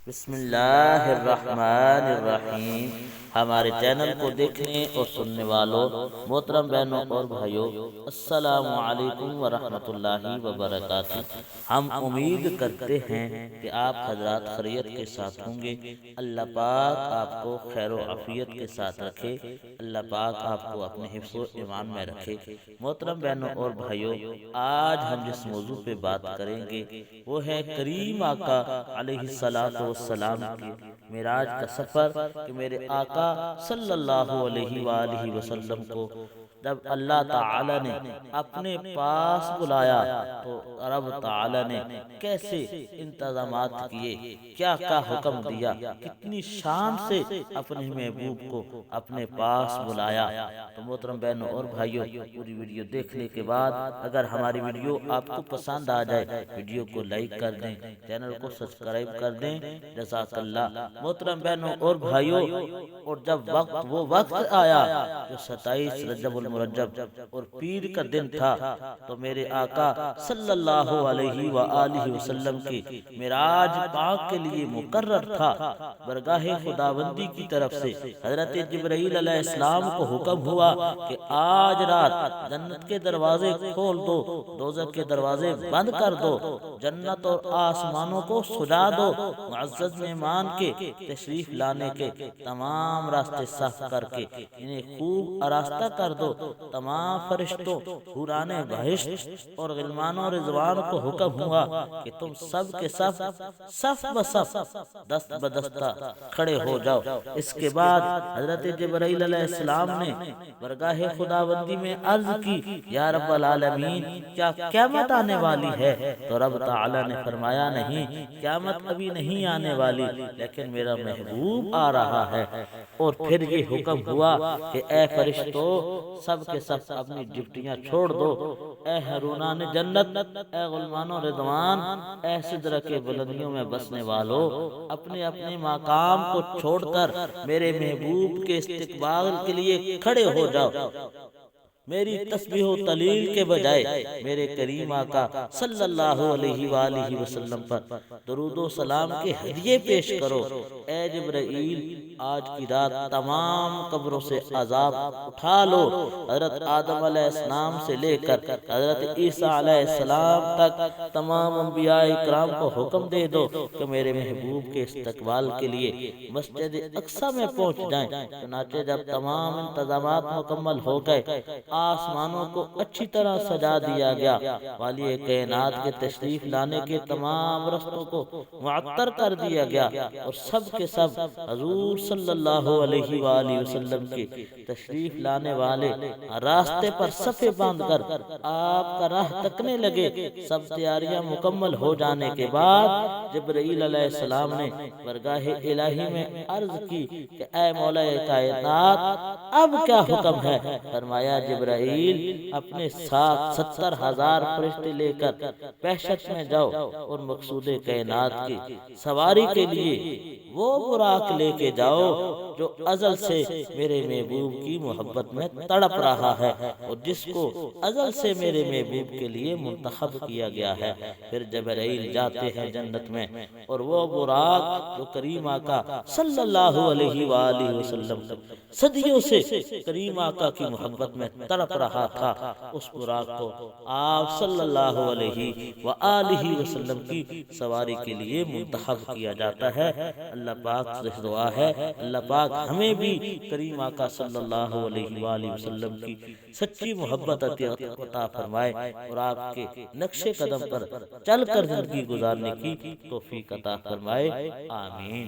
بسم اللہ الرحمن الرحیم۔ ہمارے چینل کو دیکھنے اور سننے والوں محترم بہنوں اور بھائیوں، السلام علیکم ورحمۃ اللہ وبرکاتہ۔ ہم امید کرتے ہیں کہ آپ حضرات خیریت کے ساتھ ہوں گے۔ اللہ پاک آپ کو خیر و عافیت کے ساتھ رکھے، اللہ پاک آپ کو اپنے حفظ و ایمان میں رکھے۔ محترم بہنوں اور بھائیوں، آج ہم جس موضوع پہ بات کریں گے وہ ہے کریم آقا علیہ الصلوۃ والسلام کی معراج کا سفر، کہ میرے آقا صلی اللہ علیہ وآلہ وسلم کو جب اللہ تعالی نے اپنے پاس بلایا تو رب تعالی نے کیسے انتظامات کیے، کیا کیا حکم دیا، کتنی شان سے اپنے محبوب کو اپنے پاس بلایا۔ تو محترم بہنوں اور بھائیوں، پوری ویڈیو دیکھنے کے بعد اگر ہماری ویڈیو آپ کو پسند آ جائے، ویڈیو کو لائک کر دیں، چینل کو سبسکرائب کر دیں، جزاک اللہ۔ محترم بہنوں اور بھائیوں، اور جب وہ وقت آیا جو 27 رجب المرجب اور پیر کا دن تھا، تو میرے آقا صلی اللہ علیہ وآلہ وسلم کی معراج پاک کے لیے مقرر تھا۔ برگاہ خداوندی کی طرف سے حضرت جبرائیل علیہ السلام کو حکم ہوا کہ آج رات جنت کے دروازے کھول دو، دوزخ کے دروازے بند کر دو، جنت اور آسمانوں کو سجا دو، معزز مہمان کے تشریف لانے کے تمام راستے صاف کر کے انہیں خوب آراستہ کر دو۔ تمام فرشتوں، حوران بہشت اور غلمان و رضوان کو حکم ہوا کہ تم سب کے سب صف بصف دست بدستہ کھڑے ہو جاؤ۔ اس کے بعد حضرت جبرائیل علیہ السلام نے برگاہ خداوندی میں عرض کی، یا رب العالمین، کیا قیامت آنے والی ہے؟ تو رب تعالی نے فرمایا، نہیں، قیامت ابھی نہیں آنے والی، لیکن میرا محبوب آ رہا ہے۔ اور پھر یہ حکم ہوا کہ اے فرشتوں، سب کے سب اپنی ڈپٹیاں چھوڑ دو، اے حوران جنت، اے غلمان و رضوان، اے سدرہ کے بلندیوں میں بسنے والوں، اپنے اپنے مقام کو چھوڑ کر میرے محبوب کے استقبال کے لیے کھڑے ہو جاؤ۔ میری تسبیح و تلیل کے بجائے میرے کریم آقا صلی اللہ علیہ وآلہ وسلم پر درود و سلام کے ہدیے پیش کرو۔ اے جبرائیل، آج کی رات تمام قبروں سے عذاب اٹھا لو۔ حضرت آدم علیہ السلام سے لے کر حضرت عیسیٰ علیہ السلام تک تمام انبیاء اکرام کو حکم دے دو کہ میرے محبوب کے استقبال کے لیے مسجد اقصی میں پہنچ جائیں۔ چنانچہ جب تمام انتظامات مکمل ہو گئے، آسمانوں کو اچھی طرح سجا دیا گیا، والی کائنات کے تشریف لانے کے تمام رستوں کو معطر کر دیا گیا، اور سب کے سب حضور صلی اللہ علیہ وآلہ وسلم کے تشریف لانے والے راستے پر صفیں باندھ کر آپ کا راہ تکنے لگے۔ سب تیاریاں مکمل ہو جانے کے بعد جبرائیل علیہ السلام نے برگاہ الہی میں عرض کی کہ اے مولا کائنات، اب کیا حکم ہے؟ فرمایا، جبرائیل، اپنے ساتھ 70,000 فرشتے لے کر بہشت میں جاؤ اور مقصود کائنات کی سواری کے لیے وہ براق لے کے جاؤ جو ازل سے میرے محبوب کی محبت میں تڑپ رہا ہے اور جس کو ازل سے میرے محبوب کے لیے منتخب کیا گیا ہے۔ پھر جبرائیل جاتے ہیں جنت میں، اور وہ براق جو کریم آقا صلی اللہ علیہ وآلہ وسلم صدیوں سے کریم آقا کی محبت میں تڑپ رہا تھا، اس براق کو آپ صلی اللہ علیہ وآلہ وسلم کی سواری کے لیے منتخب کیا جاتا ہے۔ اللہ پاک سے دعا ہے، اللہ پاک ہمیں بھی کریم آقا صلی اللہ علیہ وآلہ وسلم کی سچی محبت عطا فرمائے، اور آپ کے نقش قدم پر چل کر زندگی گزارنے کی توفیق عطا فرمائے، آمین۔